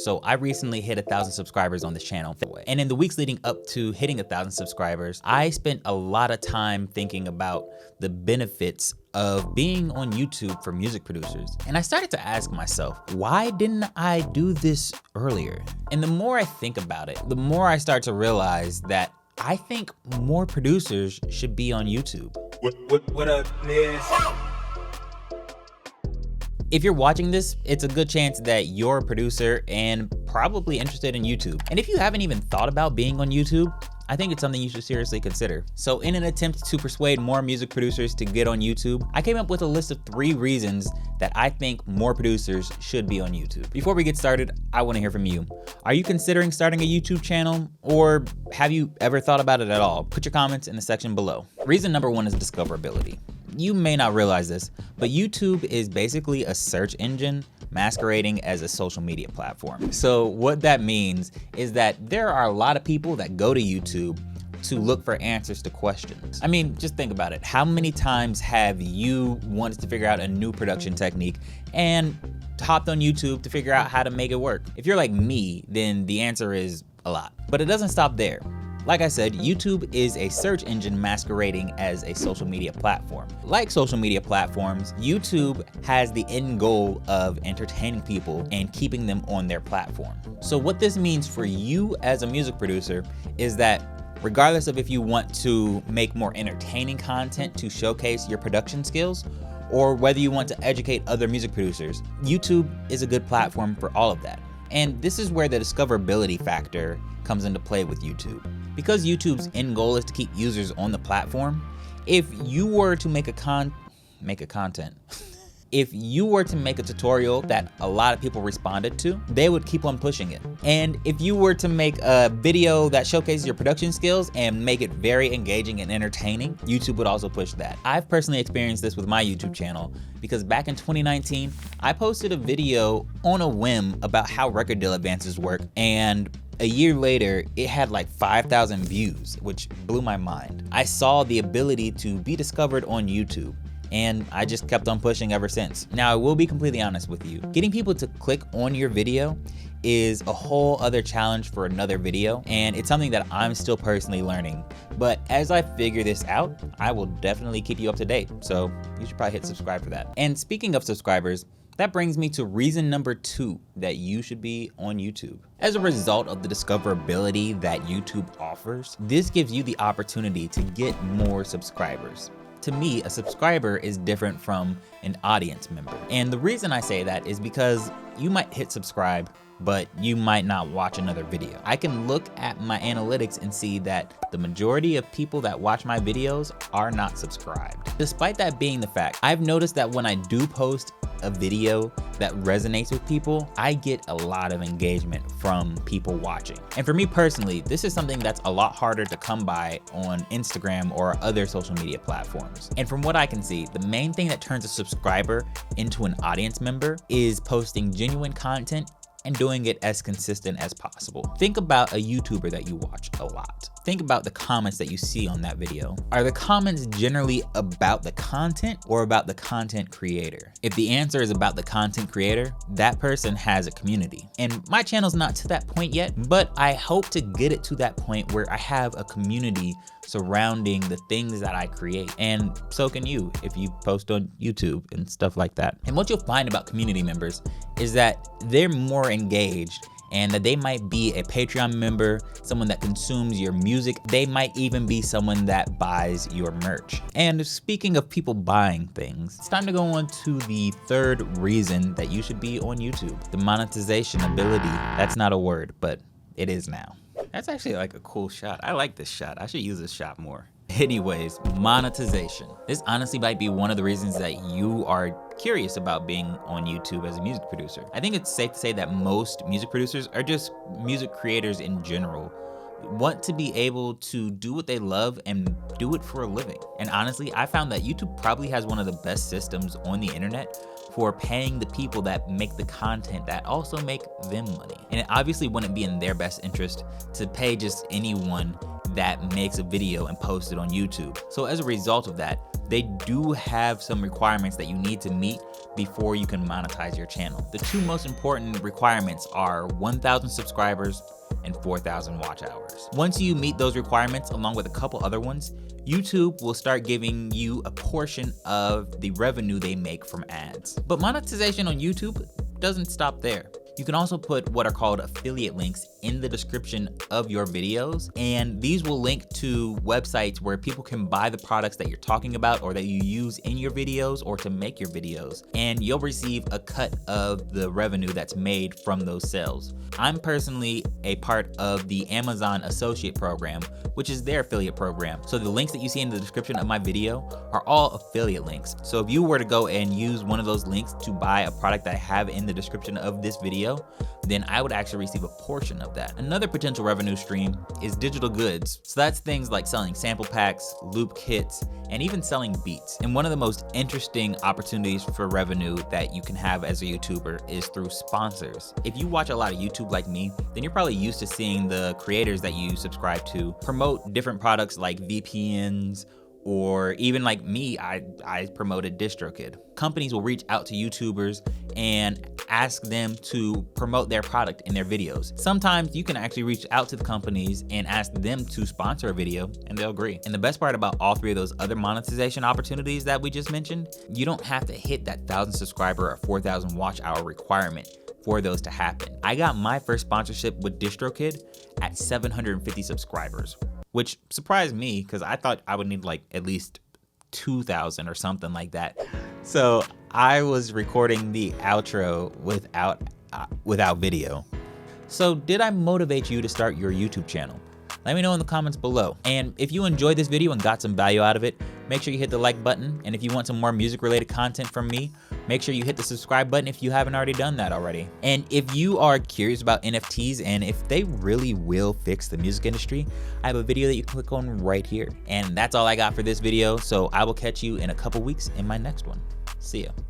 So I recently hit 1,000 subscribers on this channel. And in the weeks leading up to hitting 1,000 subscribers, I spent a lot of time thinking about the benefits of being on YouTube for music producers. And I started to ask myself, why didn't I do this earlier? And the more I think about it, the more I start to realize that I think more producers should be on YouTube. What up, Liz? If you're watching this, it's a good chance that you're a producer and probably interested in YouTube. And if you haven't even thought about being on YouTube, I think it's something you should seriously consider. So in an attempt to persuade more music producers to get on YouTube, I came up with a list of 3 reasons that I think more producers should be on YouTube. Before we get started, I wanna hear from you. Are you considering starting a YouTube channel, or have you ever thought about it at all? Put your comments in the section below. Reason number 1 is discoverability. You may not realize this, but YouTube is basically a search engine masquerading as a social media platform. So what that means is that there are a lot of people that go to YouTube to look for answers to questions. I mean, just think about it. How many times have you wanted to figure out a new production technique and hopped on YouTube to figure out how to make it work? If you're like me, then the answer is a lot. But it doesn't stop there. Like I said, YouTube is a search engine masquerading as a social media platform. Like social media platforms, YouTube has the end goal of entertaining people and keeping them on their platform. So what this means for you as a music producer is that regardless of if you want to make more entertaining content to showcase your production skills, or whether you want to educate other music producers, YouTube is a good platform for all of that. And this is where the discoverability factor comes into play with YouTube. Because YouTube's end goal is to keep users on the platform, if you were to make a if you were to make a tutorial that a lot of people responded to, they would keep on pushing it. And if you were to make a video that showcases your production skills and make it very engaging and entertaining, YouTube would also push that. I've personally experienced this with my YouTube channel because back in 2019, I posted a video on a whim about how record deal advances work, and a year later, it had like 5,000 views, which blew my mind. I saw the ability to be discovered on YouTube, and I just kept on pushing ever since. Now, I will be completely honest with you. Getting people to click on your video is a whole other challenge for another video, and it's something that I'm still personally learning. But as I figure this out, I will definitely keep you up to date, so you should probably hit subscribe for that. And speaking of subscribers, that brings me to reason number 2 that you should be on YouTube. As a result of the discoverability that YouTube offers, this gives you the opportunity to get more subscribers. To me, a subscriber is different from an audience member. And the reason I say that is because you might hit subscribe, but you might not watch another video. I can look at my analytics and see that the majority of people that watch my videos are not subscribed. Despite that being the fact, I've noticed that when I do post a video that resonates with people, I get a lot of engagement from people watching. And for me personally, this is something that's a lot harder to come by on Instagram or other social media platforms. And from what I can see, the main thing that turns a subscriber into an audience member is posting genuine content and doing it as consistent as possible. Think about a YouTuber that you watch a lot. Think about the comments that you see on that video. Are the comments generally about the content or about the content creator? If the answer is about the content creator, that person has a community. And my channel's not to that point yet, but I hope to get it to that point where I have a community surrounding the things that I create. And so can you if you post on YouTube and stuff like that. And what you'll find about community members is that they're more engaged, and that they might be a Patreon member, someone that consumes your music. They might even be someone that buys your merch. And speaking of people buying things, it's time to go on to the 3rd reason that you should be on YouTube. The monetization ability. That's not a word, but it is now. That's actually like a cool shot. I like this shot. I should use this shot more. Anyways, monetization. This honestly might be one of the reasons that you are curious about being on YouTube as a music producer. I think it's safe to say that most music producers, or just music creators in general, want to be able to do what they love and do it for a living. And honestly, I found that YouTube probably has one of the best systems on the internet for paying the people that make the content that also make them money. And it obviously wouldn't be in their best interest to pay just anyone that makes a video and posts it on YouTube. So as a result of that, they do have some requirements that you need to meet before you can monetize your channel. The two most important requirements are 1,000 subscribers and 4,000 watch hours. Once you meet those requirements, along with a couple other ones, YouTube will start giving you a portion of the revenue they make from ads. But monetization on YouTube doesn't stop there. You can also put what are called affiliate links in the description of your videos, and these will link to websites where people can buy the products that you're talking about or that you use in your videos or to make your videos, and you'll receive a cut of the revenue that's made from those sales. I'm personally a part of the Amazon Associate Program, which is their affiliate program. So the links that you see in the description of my video are all affiliate links. So if you were to go and use one of those links to buy a product that I have in the description of this video, then I would actually receive a portion of that. Another potential revenue stream is digital goods. So that's things like selling sample packs, loop kits, and even selling beats. And one of the most interesting opportunities for revenue that you can have as a YouTuber is through sponsors. If you watch a lot of YouTube like me, then you're probably used to seeing the creators that you subscribe to promote different products like VPNs, or even like me, I promoted DistroKid. Companies will reach out to YouTubers and ask them to promote their product in their videos. Sometimes you can actually reach out to the companies and ask them to sponsor a video, and they'll agree. And the best part about all three of those other monetization opportunities that we just mentioned, you don't have to hit that 1,000 subscriber or 4,000 watch hour requirement for those to happen. I got my first sponsorship with DistroKid at 750 subscribers, which surprised me because I thought I would need like at least 2,000 or something like that. So I was recording the outro without video. So did I motivate you to start your YouTube channel? Let me know in the comments below. And if you enjoyed this video and got some value out of it, make sure you hit the like button. And if you want some more music related content from me, make sure you hit the subscribe button if you haven't already done that already. And if you are curious about NFTs and if they really will fix the music industry, I have a video that you can click on right here. And that's all I got for this video. So I will catch you in a couple weeks in my next one. See ya.